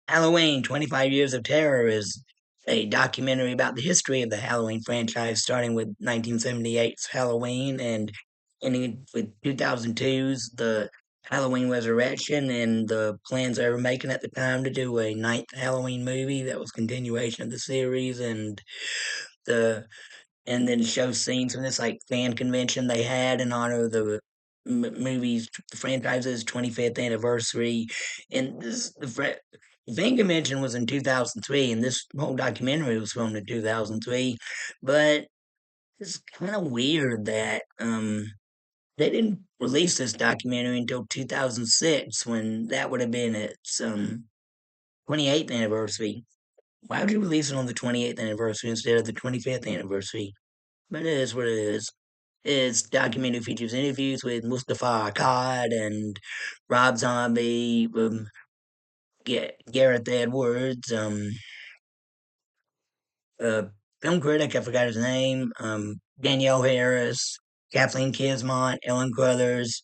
Halloween 25 Years of Terror is a documentary about the history of the Halloween franchise, starting with 1978's Halloween and ending with 2002's The Halloween Resurrection, and the plans they were making at the time to do a ninth Halloween movie that was continuation of the series, the and then show scenes from this like fan convention they had in honor of the the franchise's 25th anniversary. And the fan convention was in 2003, and this whole documentary was filmed in 2003. But it's kind of weird that they didn't release this documentary until 2006, when that would have been its 28th anniversary. Why would you release it on the 28th anniversary instead of the 25th anniversary? But it is what it is. Its documentary features interviews with Mustafa Akkad and Rob Zombie, Gareth Edwards, uh, film critic, I forgot his name, Danielle Harris, Kathleen Kismont, Ellen Crothers,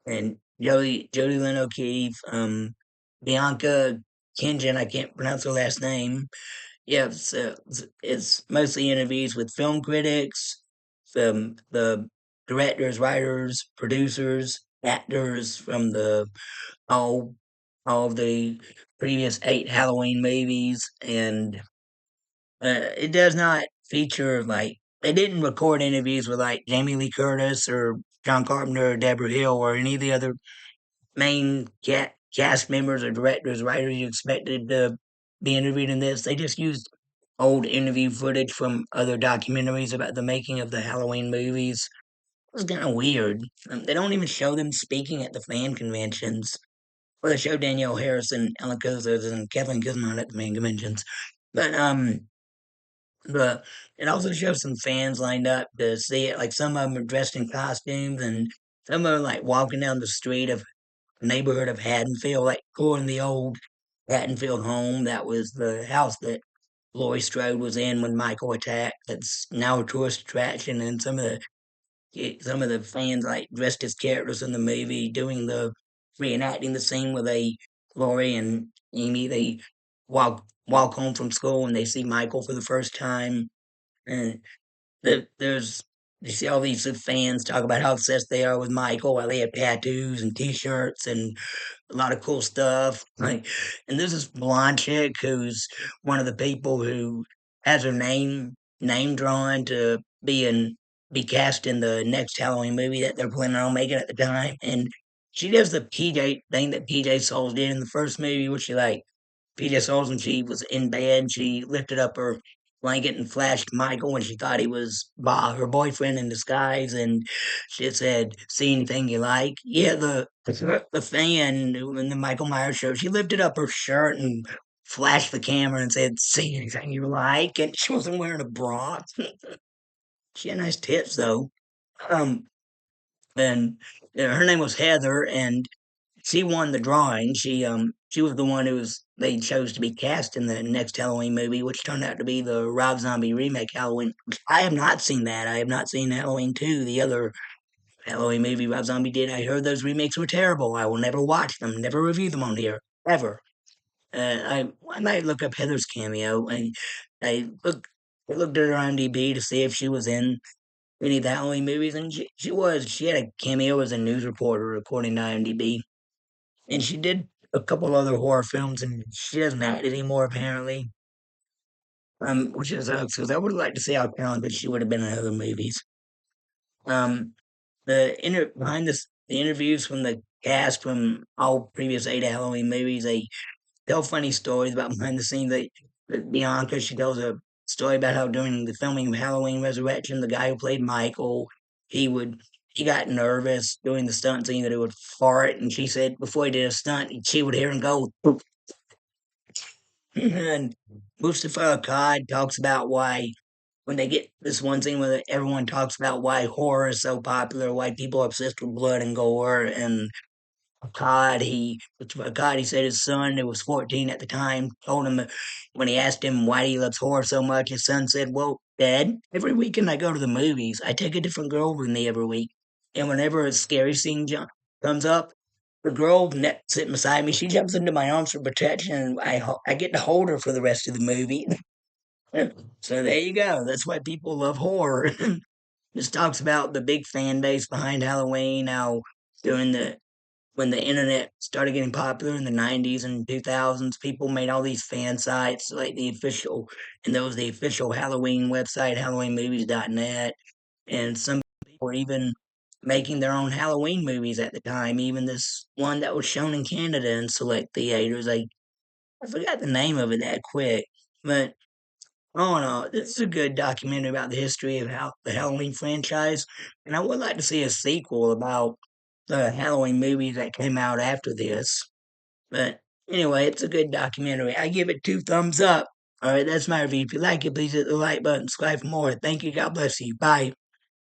and Jody Lynn O'Keefe, Bianca Kinjan, I can't pronounce her last name. Yeah, so it's mostly interviews with film critics, the directors, writers, producers, actors from the all all of the previous 8 Halloween movies, and it does not feature like they didn't record interviews with like Jamie Lee Curtis or John Carpenter or Deborah Hill or any of the other main cast members or directors, writers you expected to be interviewed in this. They just used old interview footage from other documentaries about the making of the Halloween movies. It was kind of weird. They don't even show them speaking at the fan conventions. Well, they show Danielle Harrison, Ellen Kozos, and Kevin Guzman at the fan conventions. But but it also shows some fans lined up to see it. Like some of them are dressed in costumes, and some of them like walking down the street of neighborhood of Haddonfield, like going the old Haddonfield home. That was the house that Laurie Strode was in when Michael attacked. That's now a tourist attraction, and some of the fans like dressed as characters in the movie, doing the reenacting the scene where they Laurie and Amy they walk home from school and they see Michael for the first time, and there's you see all these fans talk about how obsessed they are with Michael while they have tattoos and T-shirts and a lot of cool stuff. Like, and there's this blonde chick who's one of the people who has her name drawn to be cast in the next Halloween movie that they're planning on making at the time. And she does the PJ thing that PJ Souls did in the first movie, which she like PJ Souls when she was in bed, she lifted up her blanket and flashed Michael when she thought he was her boyfriend in disguise, and she said, "See anything you like?" Yeah, the fan in the Michael Myers show, she lifted up her shirt and flashed the camera and said, "See anything you like?" And she wasn't wearing a bra. She had nice tits though. Um, and her name was Heather, and she won the drawing. She was the one who was they chose to be cast in the next Halloween movie, which turned out to be the Rob Zombie remake Halloween. I have not seen that. I have not seen Halloween 2, the other Halloween movie Rob Zombie did. I heard those remakes were terrible. I will never watch them, never review them on here, ever. I might look up Heather's cameo, and I looked at her IMDb to see if she was in any of the Halloween movies, and she was. She had a cameo as a news reporter, according to IMDb. And she did a couple other horror films, and she doesn't act anymore apparently. Which is because I would like to see how talented she would have been in other movies. Um, the interviews from the cast from all previous 8 Halloween movies, they tell funny stories about behind the scenes. Bianca, she tells a story about how during the filming of Halloween Resurrection, the guy who played Michael, he would he got nervous doing the stunt scene that he would fart, and she said before he did a stunt, she would hear him go. And Mustafa Akkad talks about why when they get this one scene where everyone talks about why horror is so popular, why people are obsessed with blood and gore, and Akkad, he said his son, who was 14 at the time, told him when he asked him why he loves horror so much, his son said, "Well, Dad, every weekend I go to the movies. I take a different girl with me every week, and whenever a scary scene comes up, the girl sitting beside me, she jumps into my arms for protection, and I get to hold her for the rest of the movie. So there you go. That's why people love horror. This talks about the big fan base behind Halloween. How during the when the internet started getting popular in the 90s and 2000s, people made all these fan sites like and there was the official Halloween website, HalloweenMovies.net, and some people were even making their own Halloween movies at the time. Even this one that was shown in Canada in select theaters. I forgot the name of it that quick, but oh no, this is a good documentary about the history of the Halloween franchise, and I would like to see a sequel about the Halloween movies that came out after this. But anyway, it's a good documentary. I give it two thumbs up. All right, that's my review. If you like it, please hit the like button, subscribe for more. Thank you. God bless you. Bye.